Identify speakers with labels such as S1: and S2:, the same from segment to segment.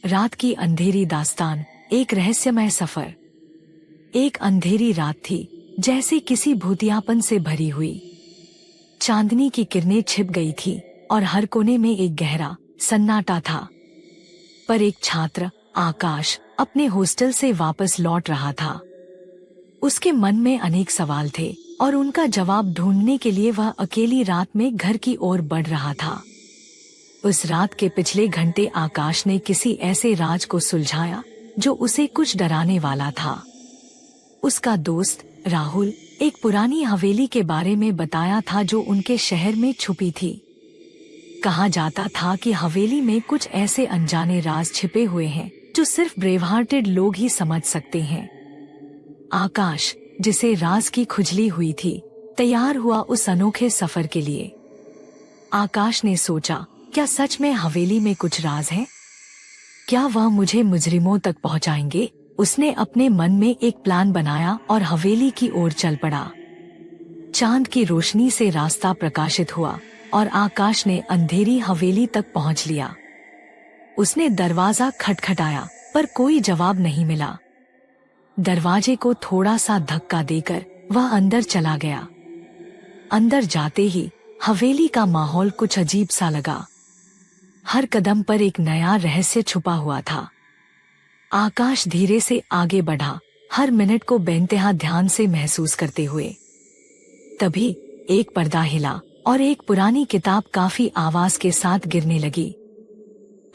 S1: रात की अंधेरी दास्तान, एक रहस्यमय सफर। एक अंधेरी रात थी, जैसे किसी भूतियापन से भरी हुई। चांदनी की किरणें छिप गई थी और हर कोने में एक गहरा सन्नाटा था। पर एक छात्र, आकाश, अपने हॉस्टल से वापस लौट रहा था। उसके मन में अनेक सवाल थे और उनका जवाब ढूंढने के लिए वह अकेली रात में घर की ओर बढ़ रहा था। उस रात के पिछले घंटे आकाश ने किसी ऐसे राज को सुलझाया जो उसे कुछ डराने वाला था। उसका दोस्त राहुल एक पुरानी हवेली के बारे में बताया था जो उनके शहर में छुपी थी। कहा जाता था कि हवेली में कुछ ऐसे अनजाने राज छिपे हुए हैं जो सिर्फ ब्रेव हार्टेड लोग ही समझ सकते हैं। आकाश, जिसे राज की खुजली हुई थी, तैयार हुआ उस अनोखे सफर के लिए। आकाश ने सोचा, क्या सच में हवेली में कुछ राज है? क्या वह मुझे मुजरिमों तक पहुंचाएंगे? उसने अपने मन में एक प्लान बनाया और हवेली की ओर चल पड़ा। चांद की रोशनी से रास्ता प्रकाशित हुआ और आकाश ने अंधेरी हवेली तक पहुंच लिया। उसने दरवाजा खटखटाया, पर कोई जवाब नहीं मिला। दरवाजे को थोड़ा सा धक्का देकर वह अंदर चला गया। अंदर जाते ही हवेली का माहौल कुछ अजीब सा लगा। हर कदम पर एक नया रहस्य छुपा हुआ था। आकाश धीरे से आगे बढ़ा, हर मिनट को बेइंतहा ध्यान से महसूस करते हुए। तभी एक पर्दा हिला और एक पुरानी किताब काफी आवाज के साथ गिरने लगी।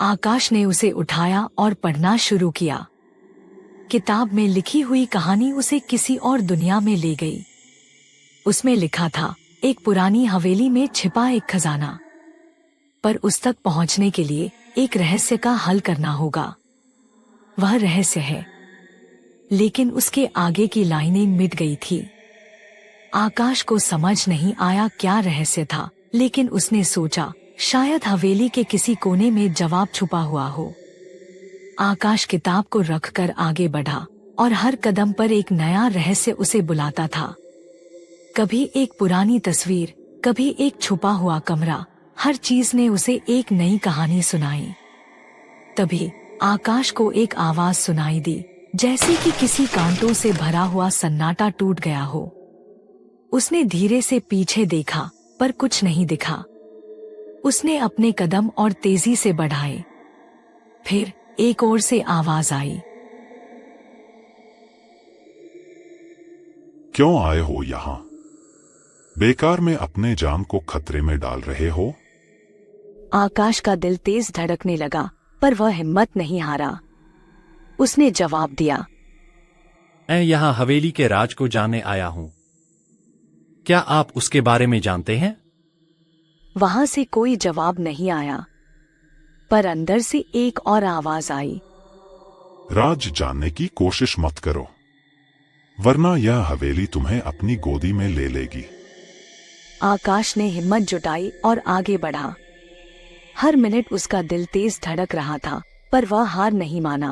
S1: आकाश ने उसे उठाया और पढ़ना शुरू किया। किताब में लिखी हुई कहानी उसे किसी और दुनिया में ले गई। उसमें लिखा था, एक पुरानी हवेली में छिपा एक खजाना, पर उस तक पहुंचने के लिए एक रहस्य का हल करना होगा। वह रहस्य है, लेकिन उसके आगे की लाइनें मिट गई थी। आकाश को समझ नहीं आया क्या रहस्य था, लेकिन उसने सोचा, शायद हवेली के किसी कोने में जवाब छुपा हुआ हो। आकाश किताब को रखकर आगे बढ़ा और हर कदम पर एक नया रहस्य उसे बुलाता था। कभी एक पुरानी तस्वीर, कभी एक छुपा हुआ कमरा, हर चीज ने उसे एक नई कहानी सुनाई। तभी आकाश को एक आवाज सुनाई दी, जैसे कि किसी कांटों से भरा हुआ सन्नाटा टूट गया हो। उसने धीरे से पीछे देखा, पर कुछ नहीं दिखा। उसने अपने कदम और तेजी से बढ़ाए। फिर एक ओर से आवाज आई,
S2: क्यों आए हो यहाँ? बेकार में अपने जान को खतरे में डाल रहे हो।
S1: आकाश का दिल तेज धड़कने लगा, पर वह हिम्मत नहीं हारा। उसने जवाब दिया,
S3: मैं यहाँ हवेली के राज को जानने आया हूँ। क्या आप उसके बारे में जानते हैं?
S1: वहां से कोई जवाब नहीं आया, पर अंदर से एक और आवाज आई,
S2: राज जानने की कोशिश मत करो, वरना यह हवेली तुम्हें अपनी गोदी में ले लेगी।
S1: आकाश ने हिम्मत जुटाई और आगे बढ़ा। हर मिनट उसका दिल तेज धड़क रहा था, पर वह हार नहीं माना।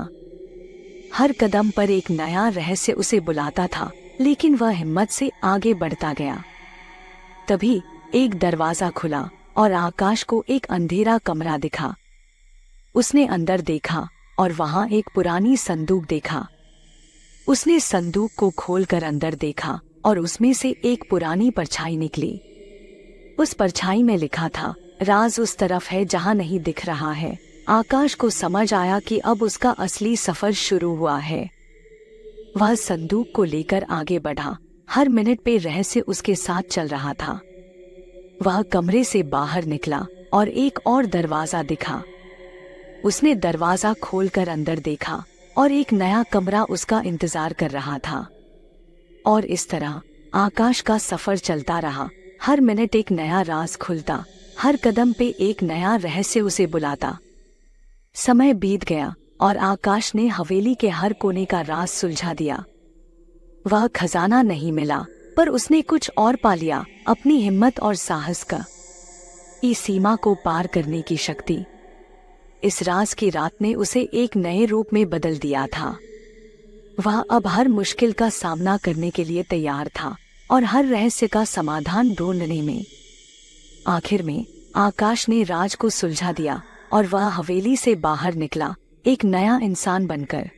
S1: हर कदम पर एक नया रहस्य उसे बुलाता था, लेकिन वह हिम्मत से आगे बढ़ता गया। तभी एक दरवाजा खुला और आकाश को एक अंधेरा कमरा दिखा। उसने अंदर देखा और वहां एक पुरानी संदूक देखा। उसने संदूक को खोलकर अंदर देखा और उसमें से एक पुरानी परछाई निकली। उस परछाई में लिखा था, राज उस तरफ है जहां नहीं दिख रहा है। आकाश को समझ आया कि अब उसका असली सफर शुरू हुआ है। वह संदूक को लेकर आगे बढ़ा। हर मिनट पे रहस्य उसके साथ चल रहा था। वह कमरे से बाहर निकला और एक और दरवाजा दिखा। उसने दरवाजा खोलकर अंदर देखा और एक नया कमरा उसका इंतजार कर रहा था। और इस तरह आकाश का सफर चलता रहा। हर मिनट एक नया राज खुलता, हर कदम पे एक नया रहस्य उसे बुलाता। समय बीत गया और आकाश ने हवेली के हर कोने का राज सुलझा दिया। वह खजाना नहीं मिला, पर उसने कुछ और पा लिया, अपनी हिम्मत और साहस का इस सीमा को पार करने की शक्ति। इस राज की रात ने उसे एक नए रूप में बदल दिया था। वह अब हर मुश्किल का सामना करने के लिए तैयार था और हर रहस्य का समाधान ढूंढने में। आखिर में आकाश ने राज को सुलझा दिया और वह हवेली से बाहर निकला, एक नया इंसान बनकर।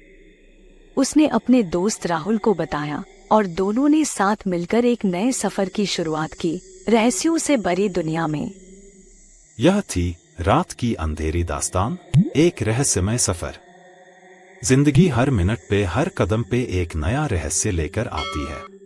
S1: उसने अपने दोस्त राहुल को बताया और दोनों ने साथ मिलकर एक नए सफर की शुरुआत की, रहस्यों से भरी दुनिया में।
S4: यह थी रात की अंधेरी दास्तान, एक रहस्यमय सफर। जिंदगी हर मिनट पे, हर कदम पे एक नया रहस्य लेकर आती है।